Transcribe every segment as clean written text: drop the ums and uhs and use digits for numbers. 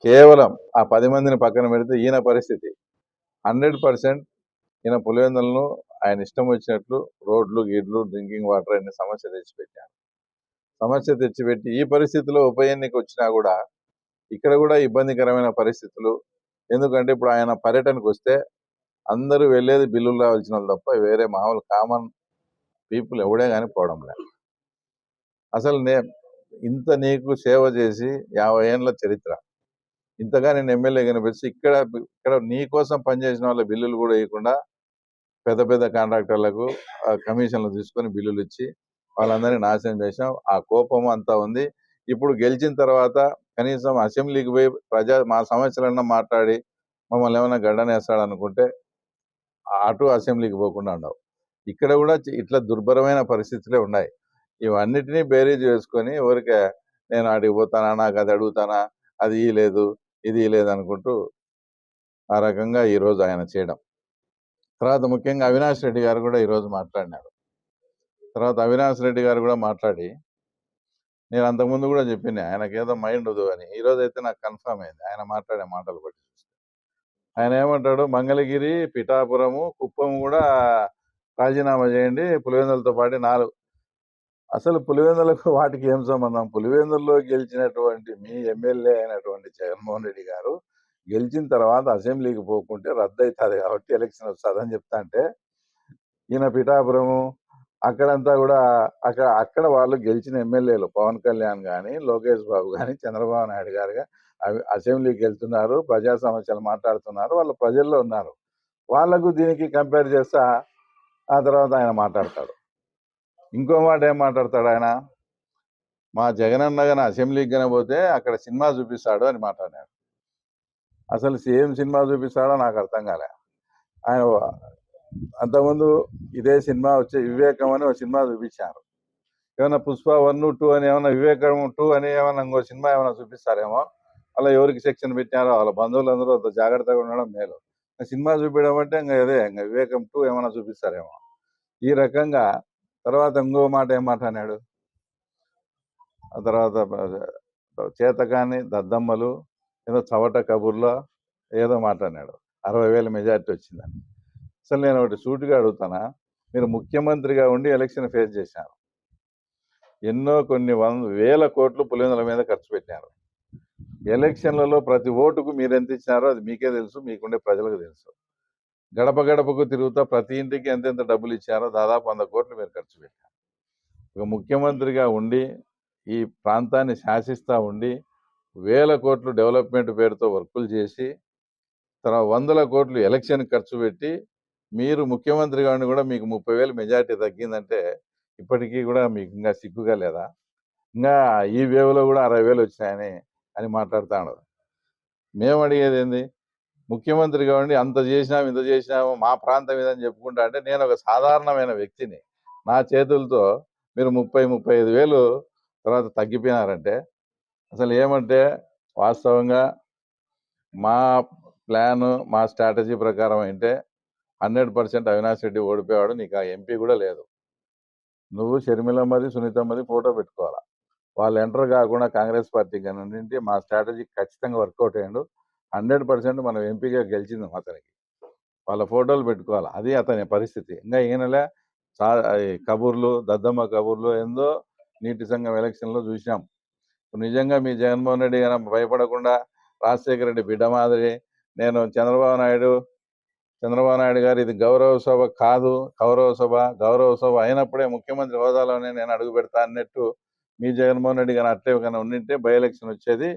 కేవలం ఆ 10 మందిని పక్కన పెడితే ఈయన పరిస్థితి 100% ఈయన పులివెందులను ఆయన ఇష్టం వచ్చినట్లు రోడ్లు గీడ్లు డ్రింకింగ్ వాటర్ అనే సమస్య తెచ్చిపెట్టి ఈ పరిస్థితిలో ఉప ఎన్నిక వచ్చినా కూడా ఇక్కడ కూడా ఇబ్బందికరమైన పరిస్థితులు. ఎందుకంటే ఇప్పుడు ఆయన పర్యటనకు వస్తే అందరూ వెళ్ళేది బిల్లులు రావాల్సిన వాళ్ళు తప్ప వేరే మామూలు కామన్ పీపుల్ ఎవడే కానీ పోవడం లేదు. అసలు ఇంత నీకు సేవ చేసి 50 ఏళ్ళ చరిత్ర, ఇంతగా నేను ఎమ్మెల్యే కనిపిస్తే ఇక్కడ నీ కోసం పనిచేసిన వాళ్ళ బిల్లులు కూడా ఇవ్వకుండా పెద్ద పెద్ద కాంట్రాక్టర్లకు కమిషన్లు తీసుకొని బిల్లులు ఇచ్చి వాళ్ళందరినీ నాశనం చేసాం. ఆ కోపం అంతా ఉంది. ఇప్పుడు గెలిచిన తర్వాత కనీసం అసెంబ్లీకి పోయి మా సమస్యలన్నా మాట్లాడి మమ్మల్ని ఏమైనా గడ్డనేస్తాడనుకుంటే అటు అసెంబ్లీకి పోకుండా ఉండవు. ఇక్కడ కూడా ఇట్లా దుర్భరమైన పరిస్థితులే ఉన్నాయి. ఇవన్నిటినీ బేరీజ్ వేసుకొని ఊరికే నేను ఆడికి పోతానా, నాకు అది అడుగుతానా, అది లేదు ఇది లేదు అనుకుంటూ ఆ రకంగా ఈరోజు ఆయన చేయడం. తర్వాత ముఖ్యంగా అవినాష్ రెడ్డి గారు కూడా ఈరోజు మాట్లాడినారు. అవినాష్ రెడ్డి గారు కూడా మాట్లాడి, నేను అంతకుముందు కూడా చెప్పిన ఆయనకి ఏదో మైండ్ వద్దు అని. ఈరోజు అయితే నాకు కన్ఫర్మ్ అయింది ఆయన మాట్లాడే మాటలు బట్టి చూస్తే. ఆయన ఏమంటాడు, మంగళగిరి, పిఠాపురము, కుప్పం కూడా రాజీనామా చేయండి, పులివెందులతో పాటు 4. అసలు పులివెందులకు వాటికి ఏం సంబంధం? పులివెందుల్లో గెలిచినటువంటి మీ ఎమ్మెల్యే అయినటువంటి జగన్మోహన్ రెడ్డి గారు గెలిచిన తర్వాత అసెంబ్లీకి పోకుంటే రద్దు అవుతుంది కాబట్టి ఎలక్షన్ వస్తుందని చెప్తా అంటే, ఈయన పిఠాపురము అక్కడంతా కూడా అక్కడ వాళ్ళు గెలిచిన ఎమ్మెల్యేలు పవన్ కళ్యాణ్ కానీ, లోకేష్ బాబు కానీ, చంద్రబాబు నాయుడు గారు అసెంబ్లీకి వెళ్తున్నారు, ప్రజా సమస్యలు మాట్లాడుతున్నారు, వాళ్ళు ప్రజల్లో ఉన్నారు. వాళ్లకు దీనికి కంపేర్ చేస్తా ఆ తర్వాత ఆయన మాట్లాడతాడు. ఇంకో మాట ఏం మాట్లాడతాడు ఆయన, మా జగనన్న గాని అసెంబ్లీకి కనబోతే అక్కడ సినిమా చూపిస్తాడు అని మాట్లాడాడు. అసలు సేమ్ సినిమా చూపిస్తాడో నాకు అర్థం కాలే. ఆయన అంతకుముందు ఇదే సినిమా వచ్చే వివేకం అని ఒక సినిమా చూపించారు. ఏమైనా పుష్ప 1, 2 అని ఏమైనా వివేకం 2 అని ఏమైనా ఇంకో సినిమా ఏమైనా చూపిస్తారేమో. అలా ఎవరికి సెక్షన్ పెట్టినారో వాళ్ళ బంధువులందరూ అంత జాగ్రత్తగా ఉండడం మేలు. సినిమా చూపించడం అంటే ఇంకా వివేకం 2 ఏమైనా చూపిస్తారేమో ఈ రకంగా. తర్వాత ఇంకో మాట ఏం మాట్లాడాడు, ఆ తర్వాత చేతకాని దద్దమ్మలు ఏదో చవట కబుర్లో ఏదో మాట్లాడినాడు. 60,000 మెజార్టీ వచ్చిందని. అసలు నేను ఒకటి సూటిగా అడుగుతానా, మీరు ముఖ్యమంత్రిగా ఉండి ఎలక్షన్ ఫేస్ చేశారు. కొన్ని వేల కోట్లు పులివెందుల మీద ఖర్చు పెట్టారు. ఎలక్షన్లలో ప్రతి ఓటుకు మీరు ఎంత ఇచ్చినారో అది మీకే తెలుసు, మీకుండే ప్రజలకు తెలుసు. గడప గడపకు తిరుగుతా ప్రతి ఇంటికి ఎంతెంత డబ్బులు ఇచ్చారో దాదాపు 100 కోట్లు మీరు ఖర్చు పెట్టారు. ఒక ముఖ్యమంత్రిగా ఉండి ఈ ప్రాంతాన్ని శాసిస్తూ ఉండి వేల కోట్లు డెవలప్మెంట్ పేరుతో వర్కులు చేసి తర్వాత 100 కోట్లు ఎలక్షన్ ఖర్చు పెట్టి మీరు ముఖ్యమంత్రిగా ఉండి కూడా మీకు 30,000 మెజార్టీ తగ్గిందంటే ఇప్పటికీ కూడా మీకు ఇంకా సిగ్గుగా లేదా? ఇంకా ఈ వేవ్లో కూడా 60,000 వచ్చినాయని మాట్లాడుతాడు. మేము అడిగేది ఏంది, ముఖ్యమంత్రిగా ఉండి అంత చేసినాము ఇంత చేసినాము మా ప్రాంతం ఇదని చెప్పుకుంటా అంటే, నేను ఒక సాధారణమైన వ్యక్తిని, నా చేతులతో మీరు 30-35,000 తర్వాత తగ్గిపోయినారంటే అసలు ఏమంటే, వాస్తవంగా మా ప్లాను మా స్ట్రాటజీ ప్రకారం అంటే 100% అవినాష్ రెడ్డి ఓడిపోయాడు. నీకు ఆ ఎంపీ కూడా లేదు. నువ్వు షర్మిలమ్మది సునీతమ్మది ఫోటో పెట్టుకోవాలా. వాళ్ళు ఎంటర్ కాకుండా కాంగ్రెస్ పార్టీ కానీ మా స్ట్రాటజీ ఖచ్చితంగా వర్కౌట్ అయ్యాడు. 100% మనం ఎంపీగా గెలిచింది అతనికి. వాళ్ళ ఫోటోలు పెట్టుకోవాలి. అది అతని పరిస్థితి. ఇంకా ఈయనలే కబుర్లు, దద్దమ్మ కబుర్లు ఏందో నీటి సంఘం ఎలక్షన్లో చూసినాం. నిజంగా మీ జగన్మోహన్ రెడ్డి గారు భయపడకుండా రాజశేఖర రెడ్డి బిడ్డ మాదిరి నేను చంద్రబాబు నాయుడు గారు ఇది గౌరవ సభ కాదు, గౌరవ సభ అయినప్పుడే ముఖ్యమంత్రి హోదాలోనే నేను అడుగు పెడతా అన్నట్టు మీ జగన్మోహన్ రెడ్డి గారు అట్లే కన్నా ఉండింటే బై ఎలక్షన్ వచ్చేది.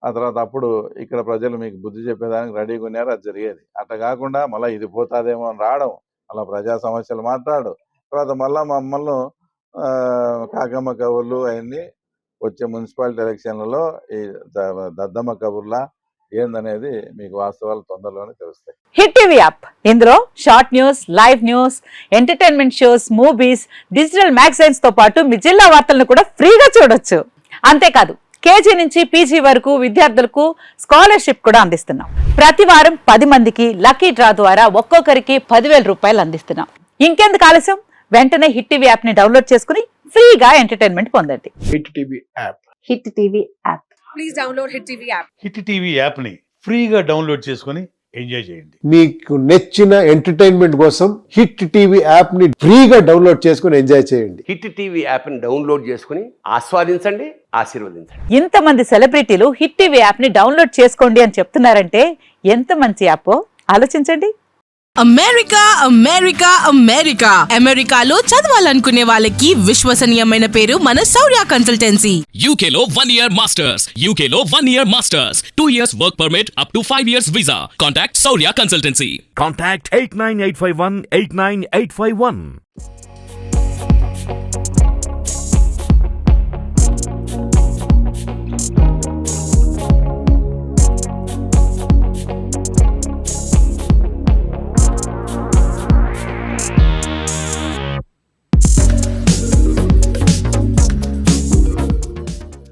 ఆ తర్వాత అప్పుడు ఇక్కడ ప్రజలు మీకు బుద్ధి చెప్పేదానికి రెడీగా ఉన్నారు, అది జరిగేది. అట్లా కాకుండా మళ్ళీ ఇది పోతాదేమో అని రావడం, మళ్ళీ ప్రజా సమస్యలు మాట్లాడు, తర్వాత మళ్ళీ మమ్మల్ని కాకమ్మ కబుర్లు అవన్నీ వచ్చే మున్సిపాలిటీ ఎలక్షన్లలో ఈ దద్దమ్మ కబుర్లా ఏందనేది మీకు వాస్తవాలు తొందరలోనే తెలుస్తాయి. హిట్ టీవీ యాప్, ఇందులో short news, live news, entertainment shows, movies, digital magazines తో పాటు మీ జిల్లా వార్తలను కూడా ఫ్రీగా చూడొచ్చు. అంతేకాదు కేజీ నుంచి పీజీ వరకు విద్యార్థులకు స్కాలర్షిప్ కూడా అందిస్తున్నాం. ప్రతి వారం 10 మందికి లక్కీ డ్రా ద్వారా ఒక్కొక్కరికి 10,000 రూపాయలు అందిస్తున్నాం. ఇంకెందుకు ఆలస్యం, వెంటనే హిట్ టీవీ యాప్ ని డౌన్లోడ్ చేసుకుని ఫ్రీగా ఎంటర్టైన్మెంట్ పొందండి. Hit TV app. Hit TV app please download Hit TV app. Hit TV యాప్ని ఫ్రీగా డౌన్లోడ్ చేసుకొని ఎంజాయ్ చేయండి. మీకు నచ్చిన ఎంటర్టైన్మెంట్ కోసం హిట్ టీవీ యాప్ ని ఫ్రీగా డౌన్లోడ్ చేసుకుని ఎంజాయ్ చేయండి. హిట్ టీవీ యాప్ని డౌన్లోడ్ చేసుకుని ఆస్వాదించండి, ఆశీర్వదించండి. ఇంతమంది సెలబ్రిటీలు హిట్ టీవీ యాప్ ని డౌన్లోడ్ చేసుకోండి అని చెప్తున్నారంటే ఎంత మంచి యాప్ ఆలోచించండి. అమెరికా అమెరికా అమెరికా అమెరికాలో చదవాలనుకునే వాళ్ళకి విశ్వసనీయమైన పేరు మన శౌర్య consultancy. UK Law 1 Year Masters. UK Law 1 Year Masters. 2 years work permit up to 5 years visa. Contact Saurya Consultancy. Contact 89851 89851.